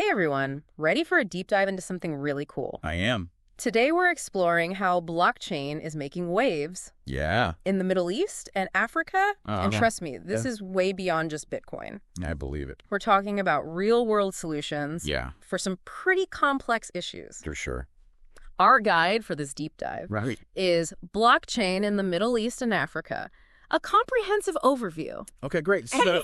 Hey everyone, ready for a deep dive into something really cool? I am. Today we're exploring how blockchain is making waves Yeah. in the Middle East and Africa. And Okay. trust me, this Yeah. is way beyond just Bitcoin. I believe it. We're talking about real-world solutions Yeah, for some pretty complex issues. for sure. Our guide for this deep dive Right. is Blockchain in the Middle East and Africa, a comprehensive overview. Okay, great. So,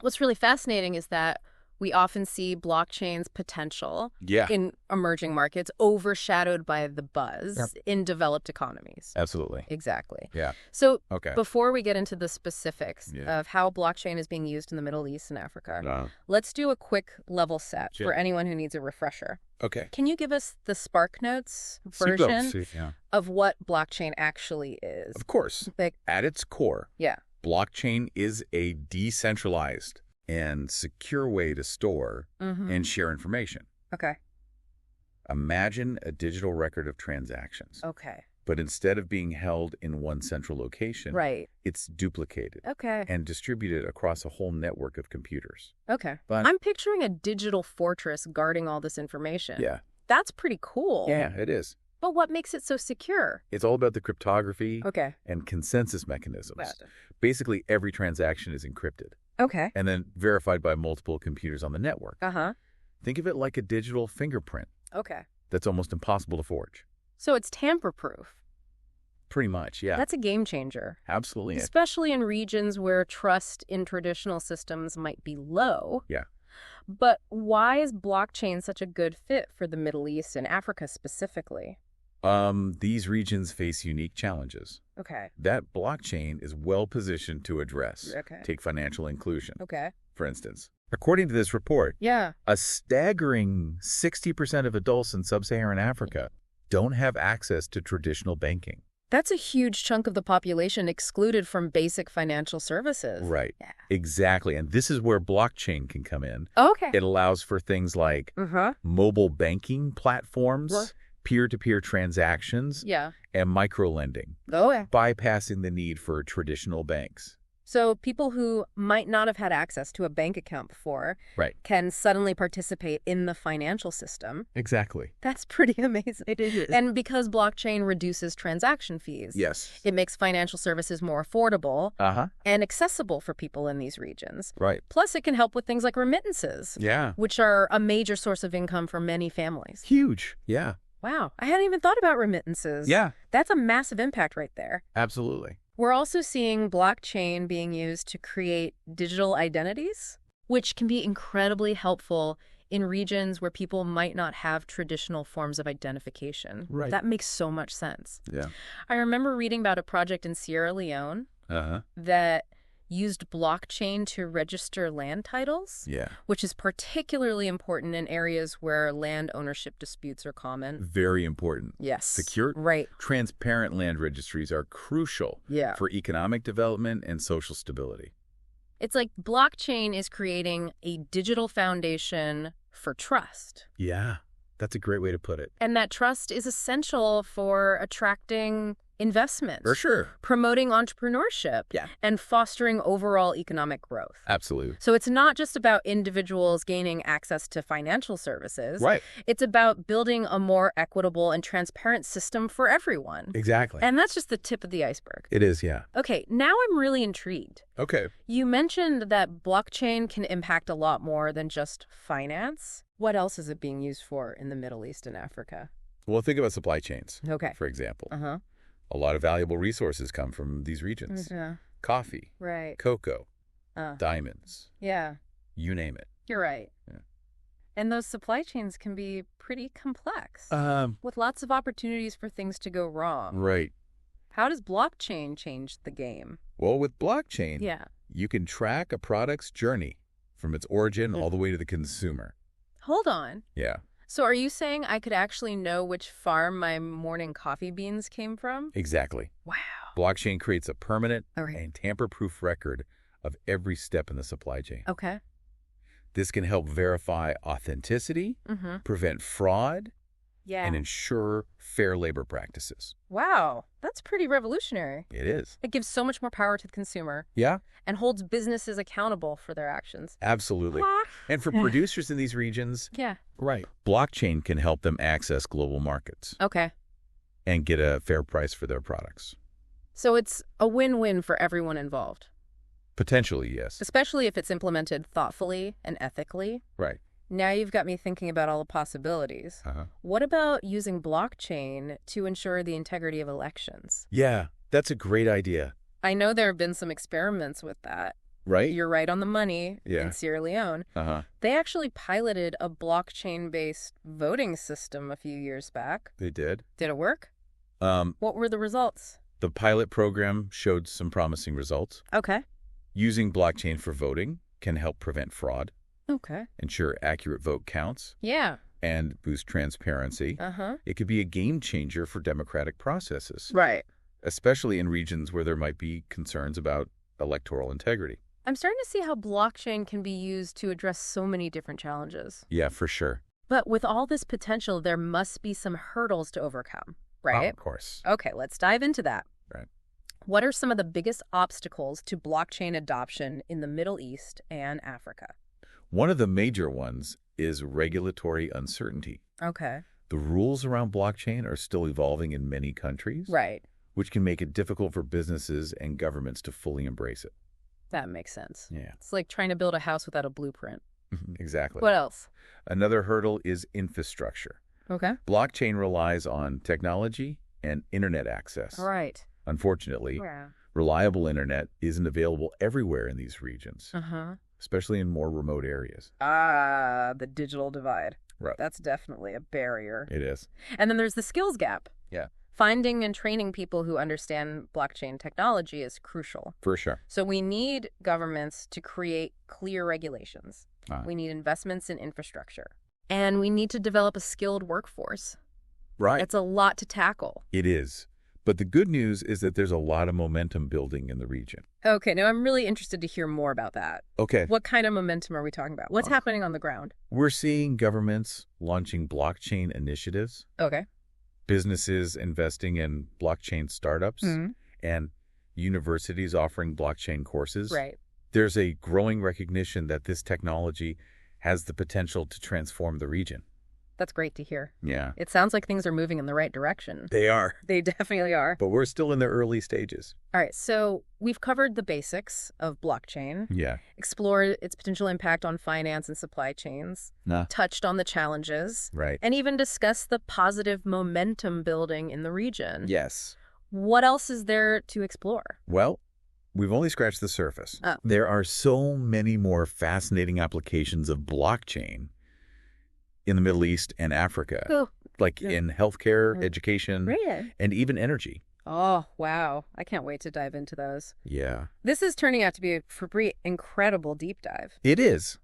What's really fascinating is that we often see blockchain's potential yeah, in emerging markets overshadowed by the buzz Yep. in developed economies. absolutely. Exactly. Yeah. So Okay. before we get into the specifics Yeah. of how blockchain is being used in the Middle East and Africa, Uh, let's do a quick level set Sure. for anyone who needs a refresher. okay. Can you give us the SparkNotes version Yeah. of what blockchain actually is? Of course. Like, At its core, yeah. blockchain is a decentralized and secure way to store Mm-hmm. and share information. Okay. Imagine a digital record of transactions, Okay. but instead of being held in one central location, Right. it's duplicated Okay. and distributed across a whole network of computers. Okay. But I'm picturing a digital fortress guarding all this information. yeah, That's pretty cool. yeah, it is. But what makes it so secure? It's all about the cryptography Okay. and consensus mechanisms. Gotcha. Basically, every transaction is encrypted Okay. and then verified by multiple computers on the network. Uh-huh. Think of it like a digital fingerprint Okay. that's almost impossible to forge. So it's tamper-proof. Pretty much, yeah. That's a game changer. Absolutely. Especially in regions where trust in traditional systems might be low. Yeah. But why is blockchain such a good fit for the Middle East and Africa specifically? These regions face unique challenges Okay. that blockchain is well positioned to address. Okay. Take financial inclusion, Okay. for instance. According to this report, Yeah. a staggering 60% of adults in sub-Saharan Africa don't have access to traditional banking. That's a huge chunk of the population excluded from basic financial services. Right. Yeah. Exactly. And this is where blockchain can come in. Okay. It allows for things like Uh-huh. mobile banking platforms, Right. peer-to-peer transactions, Yeah. and microlending, Oh, yeah. bypassing the need for traditional banks. So people who might not have had access to a bank account before Right. can suddenly participate in the financial system. Exactly. That's pretty amazing. It is. And because blockchain reduces transaction fees, Yes. it makes financial services more affordable Uh-huh. and accessible for people in these regions. Right. Plus, it can help with things like remittances, Yeah. which are a major source of income for many families. Huge. Yeah. Wow, I hadn't even thought about remittances. Yeah. That's a massive impact right there. Absolutely. We're also seeing blockchain being used to create digital identities, which can be incredibly helpful in regions where people might not have traditional forms of identification. Right. That makes so much sense. Yeah. I remember reading about a project in Sierra Leone Uh-huh. that used blockchain to register land titles, Yeah. which is particularly important in areas where land ownership disputes are common. Very important. Yes. Secure, Right. transparent land registries are crucial Yeah. for economic development and social stability. It's like blockchain is creating a digital foundation for trust. Yeah. That's a great way to put it. And that trust is essential for attracting investment, For sure. promoting entrepreneurship, Yeah. and fostering overall economic growth. Absolutely. So it's not just about individuals gaining access to financial services. Right. It's about building a more equitable and transparent system for everyone. Exactly. And that's just the tip of the iceberg. It is, yeah. Okay, now I'm really intrigued. Okay. You mentioned that blockchain can impact a lot more than just finance. What else is it being used for in the Middle East and Africa? Well, think about supply chains, Okay. for example. Uh-huh. A lot of valuable resources come from these regions. Yeah. Coffee, Right. cocoa, Uh, diamonds, yeah, you name it. you're right. Yeah. And those supply chains can be pretty complex, Um, with lots of opportunities for things to go wrong. right. How does blockchain change the game? Well, with blockchain, Yeah. you can track a product's journey from its origin all the way to the consumer. Hold on. Yeah, So are you saying I could actually know which farm my morning coffee beans came from? exactly. Wow. Blockchain creates a permanent Okay. and tamper-proof record of every step in the supply chain. Okay. This can help verify authenticity, Mm-hmm. prevent fraud, Yeah. and ensure fair labor practices. Wow, that's pretty revolutionary. It is. It gives so much more power to the consumer Yeah, and holds businesses accountable for their actions. absolutely. And for producers in these regions, Yeah. right, blockchain can help them access global markets Okay. and get a fair price for their products. So it's a win-win for everyone involved, Potentially, yes. especially if it's implemented thoughtfully and ethically. Right. Now you've got me thinking about all the possibilities. What about using blockchain to ensure the integrity of elections? Yeah, that's a great idea. I know there have been some experiments with that. Right? You're right on the money Yeah. in Sierra Leone. Uh-huh. They actually piloted a blockchain-based voting system a few years back. They did. Did it work? Um, What were the results? the pilot program showed some promising results. Okay. Using blockchain for voting can help prevent fraud, Okay. ensure accurate vote counts, Yeah. and boost transparency. Uh-huh. It could be a game changer for democratic processes, Right. especially in regions where there might be concerns about electoral integrity. I'm starting to see how blockchain can be used to address so many different challenges. Yeah, for sure. But with all this potential, there must be some hurdles to overcome, right? Of course. Okay, let's dive into that. Right. What are some of the biggest obstacles to blockchain adoption in the Middle East and Africa? One of the major ones is regulatory uncertainty. Okay. The rules around blockchain are still evolving in many countries, Right. which can make it difficult for businesses and governments to fully embrace it. That makes sense. Yeah, It's like trying to build a house without a blueprint. exactly. What else? Another hurdle is infrastructure. Okay. Blockchain relies on technology and internet access. All right. Unfortunately, Yeah. reliable internet isn't available everywhere in these regions, Uh-huh. especially in more remote areas. Ah, the digital divide. Right. That's definitely a barrier. It is. And then there's the skills gap. Yeah. Finding and training people who understand blockchain technology is crucial. For sure. So we need governments to create clear regulations. We need investments in infrastructure. And we need to develop a skilled workforce. Right. It's a lot to tackle. It is. But the good news is that there's a lot of momentum building in the region. Okay, now I'm really interested to hear more about that. Okay. What kind of momentum are we talking about? What's happening on the ground? We're seeing governments launching blockchain initiatives, Okay. businesses investing in blockchain startups, Mhm. and universities offering blockchain courses. Right. There's a growing recognition that this technology has the potential to transform the region. That's great to hear. Yeah. It sounds like things are moving in the right direction. They are. They definitely are. But we're still in the early stages. All right, so we've covered the basics of blockchain, Yeah. explored its potential impact on finance and supply chains, Nah. touched on the challenges, Right. and even discussed the positive momentum building in the region. Yes. What else is there to explore? Well, we've only scratched the surface. Oh. There are so many more fascinating applications of blockchain in the Middle East and Africa, Oh, like yeah. in healthcare, education, Right. and even energy. Oh, wow. I can't wait to dive into those. Yeah. This is turning out to be a pretty incredible deep dive. It is.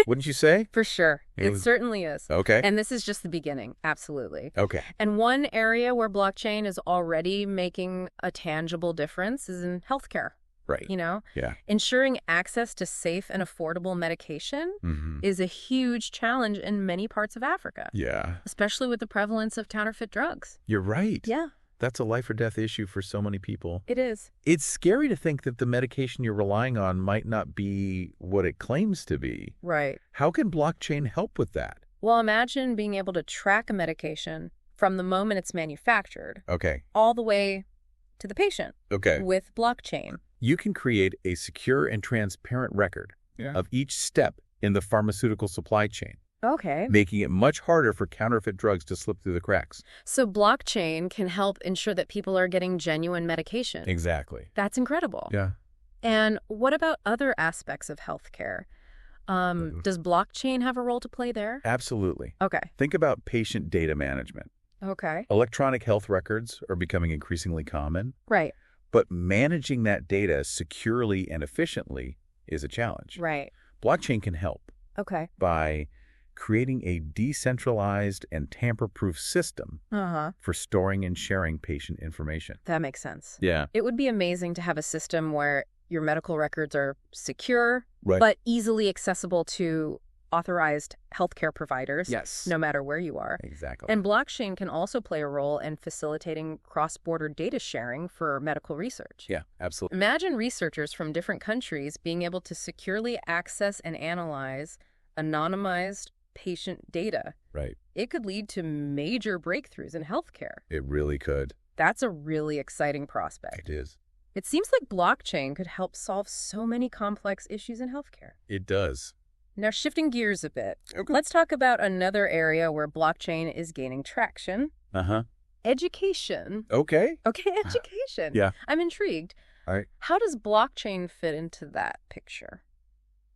Wouldn't you say? For sure. It It was- certainly is. Okay. And this is just the beginning. Absolutely. Okay. And one area where blockchain is already making a tangible difference is in healthcare. Right. You know, Yeah. ensuring access to safe and affordable medication Mm-hmm. is a huge challenge in many parts of Africa, Yeah. especially with the prevalence of counterfeit drugs. You're right. Yeah, That's a life or death issue for so many people. it is. It's scary to think that the medication you're relying on might not be what it claims to be. Right. How can blockchain help with that? Well, imagine being able to track a medication from the moment it's manufactured Okay. all the way to the patient Okay. with blockchain. You can create a secure and transparent record of each step in the pharmaceutical supply chain, Okay. making it much harder for counterfeit drugs to slip through the cracks. So blockchain can help ensure that people are getting genuine medication. Exactly. That's incredible. Yeah. And what about other aspects of healthcare? Does blockchain have a role to play there? Absolutely. Okay. Think about patient data management. Okay. Electronic health records are becoming increasingly common, Right. but managing that data securely and efficiently is a challenge. Right. Blockchain can help Okay. by creating a decentralized and tamper-proof system Uh-huh. for storing and sharing patient information. That makes sense. Yeah. It would be amazing to have a system where your medical records are secure, Right. but easily accessible to authorized healthcare providers, Yes. no matter where you are. Exactly. And blockchain can also play a role in facilitating cross-border data sharing for medical research. Yeah, absolutely. Imagine researchers from different countries being able to securely access and analyze anonymized patient data. Right. It could lead to major breakthroughs in healthcare. It really could. That's a really exciting prospect. It is. It seems like blockchain could help solve so many complex issues in healthcare. It does. Now, shifting gears a bit, Okay. let's talk about another area where blockchain is gaining traction. Uh-huh. Education. Okay. Okay, education. Yeah. I'm intrigued. All right. How does blockchain fit into that picture?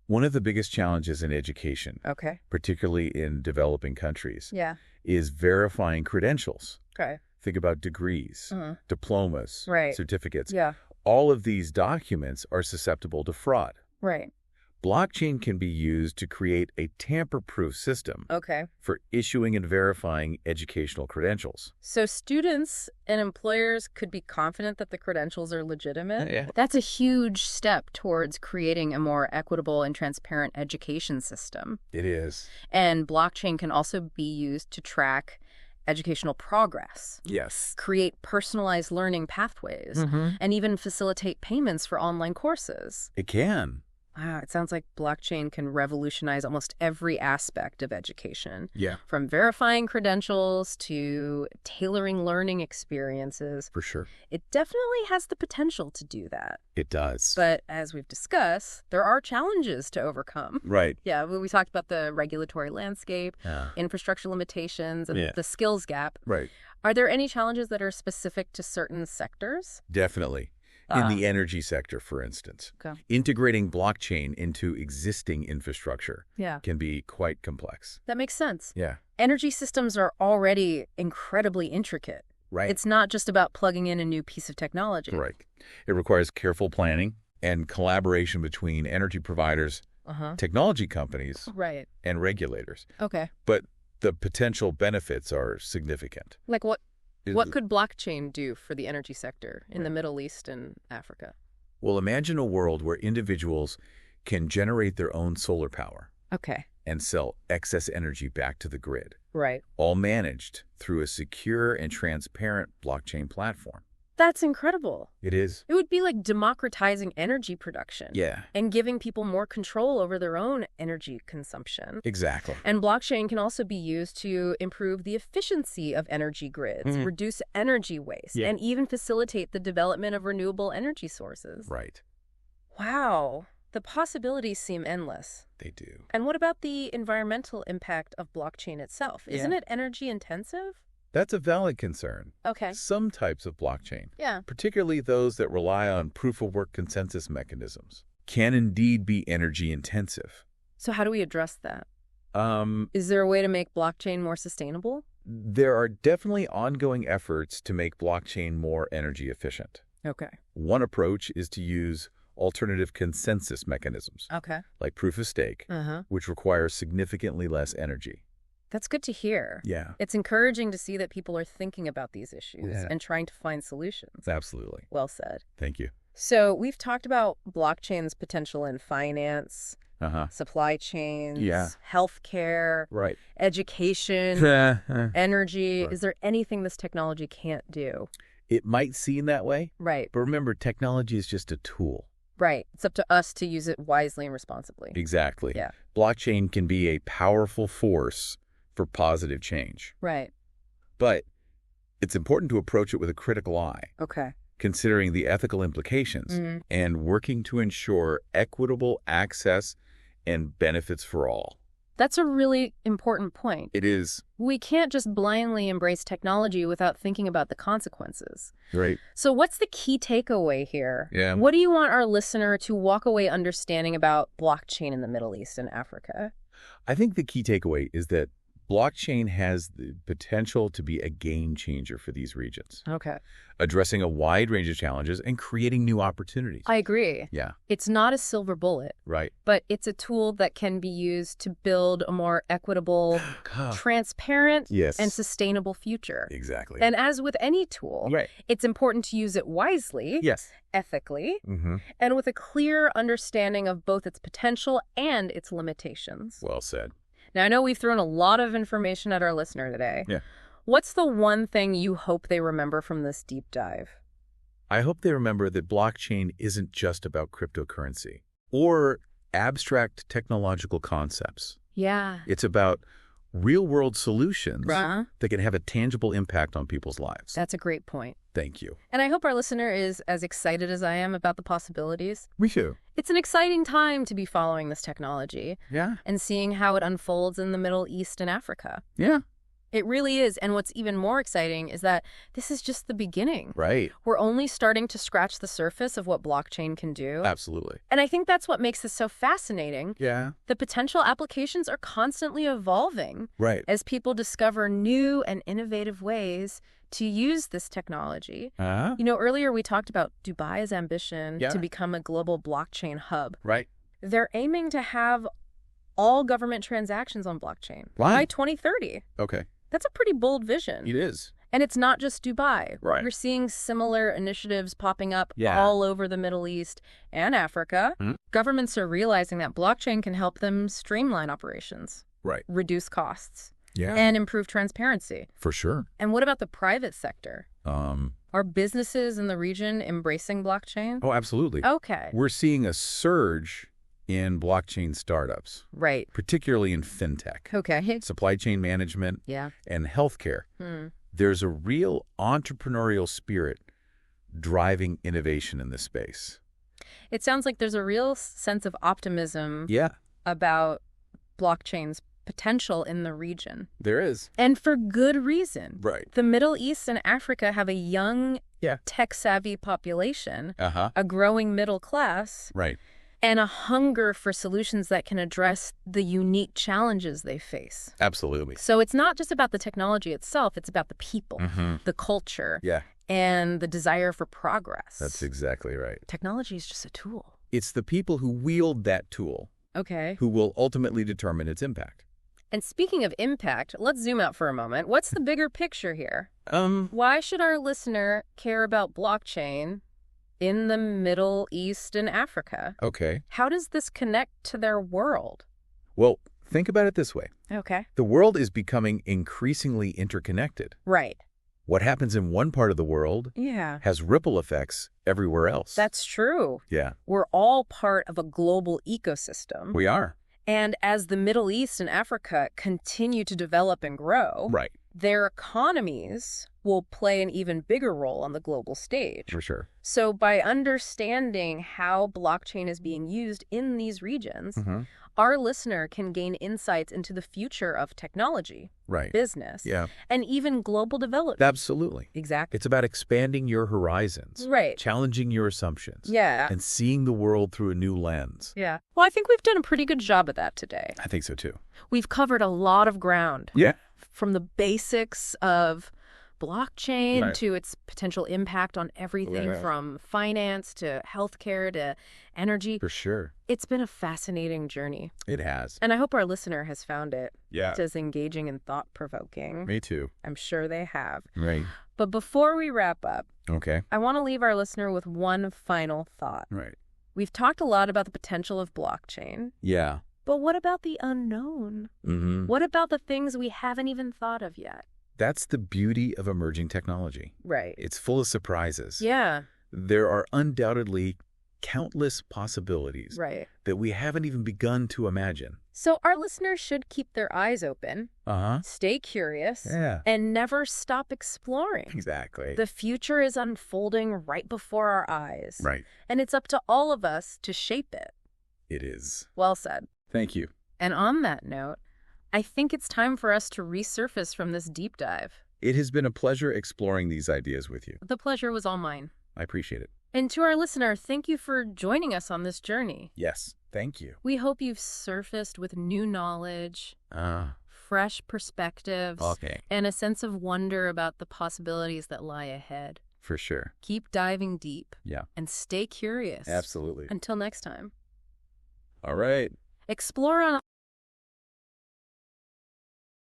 One of the biggest challenges in education, Okay. particularly in developing countries, Yeah. is verifying credentials. Okay. Think about degrees, Uh-huh. diplomas, Right. certificates. Yeah. All of these documents are susceptible to fraud. Right. Blockchain can be used to create a tamper-proof system Okay. for issuing and verifying educational credentials. So students and employers could be confident that the credentials are legitimate? Yeah. That's a huge step towards creating a more equitable and transparent education system. It is. And blockchain can also be used to track educational progress, Yes. create personalized learning pathways, and even facilitate payments for online courses. It can. Wow, it sounds like blockchain can revolutionize almost every aspect of education, Yeah, from verifying credentials to tailoring learning experiences. for sure. It definitely has the potential to do that. It does. But as we've discussed, there are challenges to overcome. Right. Yeah, we talked about the regulatory landscape, Yeah. infrastructure limitations, and Yeah. the skills gap. Right. Are there any challenges that are specific to certain sectors? Definitely. In the energy sector, for instance, Okay. integrating blockchain into existing infrastructure Yeah, can be quite complex. that makes sense. Yeah. Energy systems are already incredibly intricate. Right. It's not just about plugging in a new piece of technology. Correct. It requires careful planning and collaboration between energy providers, Uh-huh. technology companies, Right. and regulators. Okay. But the potential benefits are significant. Like what could blockchain do for the energy sector in the Middle East and Africa? Well, imagine a world where individuals can generate their own solar power Okay. and sell excess energy back to the grid, Right. all managed through a secure and transparent blockchain platform. That's incredible. It is. It would be like democratizing energy production. Yeah, And giving people more control over their own energy consumption. exactly. And blockchain can also be used to improve the efficiency of energy grids, reduce energy waste, Yeah. and even facilitate the development of renewable energy sources. Right. Wow. The possibilities seem endless. They do. And what about the environmental impact of blockchain itself? Yeah. Isn't it energy intensive? That's a valid concern. Okay. Some types of blockchain, Yeah. particularly those that rely on proof-of-work consensus mechanisms, can indeed be energy intensive. So how do we address that? Is there a way to make blockchain more sustainable? There are definitely ongoing efforts to make blockchain more energy efficient. Okay. One approach is to use alternative consensus mechanisms, Okay. like proof of stake, Uh-huh. which require significantly less energy. That's good to hear. Yeah, It's encouraging to see that people are thinking about these issues Yeah. and trying to find solutions. absolutely. Well said. Thank you. So we've talked about blockchain's potential in finance, Uh-huh. supply chains, Yeah. healthcare, Right. education, energy. Right. Is there anything this technology can't do? It might seem that way, Right. but remember, technology is just a tool. Right. It's up to us to use it wisely and responsibly. Exactly. Yeah. Blockchain can be a powerful force for positive change, Right. but it's important to approach it with a critical eye, Okay. considering the ethical implications Mhm. and working to ensure equitable access and benefits for all. That's a really important point. It is. We can't just blindly embrace technology without thinking about the consequences. Right. So what's the key takeaway here? Yeah. What do you want our listener to walk away understanding about blockchain in the Middle East and Africa? I think the key takeaway is that Blockchain has the potential to be a game changer for these regions, Okay. addressing a wide range of challenges and creating new opportunities. I agree. Yeah, It's not a silver bullet, right. but it's a tool that can be used to build a more equitable, transparent, Yes. and sustainable future. Exactly. And as with any tool, Right. it's important to use it wisely, Yes. ethically, Mm-hmm. and with a clear understanding of both its potential and its limitations. Well said. Now, I know we've thrown a lot of information at our listener today. Yeah. What's the one thing you hope they remember from this deep dive? I hope they remember that blockchain isn't just about cryptocurrency or abstract technological concepts. Yeah. It's about real-world solutions Uh-huh. that can have a tangible impact on people's lives. That's a great point. Thank you. And I hope our listener is as excited as I am about the possibilities. Me too. It's an exciting time to be following this technology Yeah. and seeing how it unfolds in the Middle East and Africa. Yeah. It really is. And what's even more exciting is that this is just the beginning. Right. We're only starting to scratch the surface of what blockchain can do. Absolutely. And I think that's what makes this so fascinating. Yeah. The potential applications are constantly evolving Right. as people discover new and innovative ways to use this technology. Uh-huh. You know, earlier we talked about Dubai's ambition Yeah. to become a global blockchain hub. Right. They're aiming to have all government transactions on blockchain Wow. by 2030. Okay. That's a pretty bold vision. It is. And it's not just Dubai. Right. We're seeing similar initiatives popping up Yeah. all over the Middle East and Africa. Hmm. Governments are realizing that blockchain can help them streamline operations, Right. reduce costs, Yeah. and improve transparency. For sure. And what about the private sector? Um. Are businesses in the region embracing blockchain? Oh, absolutely. Okay. We're seeing a surge in blockchain startups, Right. particularly in fintech, Okay. supply chain management, Yeah. and healthcare. Hmm. There's a real entrepreneurial spirit driving innovation in this space. It sounds like there's a real sense of optimism Yeah, about blockchain's potential in the region. there is. And for good reason. Right. The Middle East and Africa have a young, Yeah. tech-savvy population, Uh-huh. a growing middle class, Right. and a hunger for solutions that can address the unique challenges they face. Absolutely. So it's not just about the technology itself, it's about the people, Mm-hmm. the culture, Yeah, and the desire for progress. that's exactly right. Technology is just a tool. It's the people who wield that tool Okay. who will ultimately determine its impact. And speaking of impact, let's zoom out for a moment. What's the bigger picture here? Why should our listener care about blockchain in the Middle East and Africa? Okay. How does this connect to their world? Well, think about it this way. Okay. The world is becoming increasingly interconnected. Right. What happens in one part of the world Yeah. has ripple effects everywhere else. That's true. Yeah, We're all part of a global ecosystem. we are. And as the Middle East and Africa continue to develop and grow, Right, their economies will play an even bigger role on the global stage. for sure. So by understanding how blockchain is being used in these regions, Mm-hmm. our listener can gain insights into the future of technology, Right. business, Yeah, and even global development. absolutely. Exactly. It's about expanding your horizons, Right. challenging your assumptions, Yeah. and seeing the world through a new lens. Yeah. Well, I think we've done a pretty good job of that today. I think so too. We've covered a lot of ground, Yeah. from the basics of blockchain Right. to its potential impact on everything Right. from finance to healthcare to energy. For sure. It's been a fascinating journey. It has. And I hope our listener has found it Yeah. as engaging and thought-provoking. Me too. I'm sure they have. Right. But before we wrap up, Okay. I want to leave our listener with one final thought. Right. We've talked a lot about the potential of blockchain, Yeah. but what about the unknown? Mm-hmm. What about the things we haven't even thought of yet? That's the beauty of emerging technology. Right. It's full of surprises. Yeah, There are undoubtedly countless possibilities right. that we haven't even begun to imagine. So our listeners should keep their eyes open, Uh-huh. stay curious, Yeah. and never stop exploring. Exactly. The future is unfolding right before our eyes. Right. And it's up to all of us to shape it. It is. Well said. Thank you. And on that note, I think it's time for us to resurface from this deep dive. It has been a pleasure exploring these ideas with you. The pleasure was all mine. I appreciate it. And to our listener, thank you for joining us on this journey. Yes. Thank you. We hope you've surfaced with new knowledge, fresh perspectives, Okay, and a sense of wonder about the possibilities that lie ahead. for sure. Keep diving deep Yeah, and stay curious. absolutely. Until next time. All right. Explore on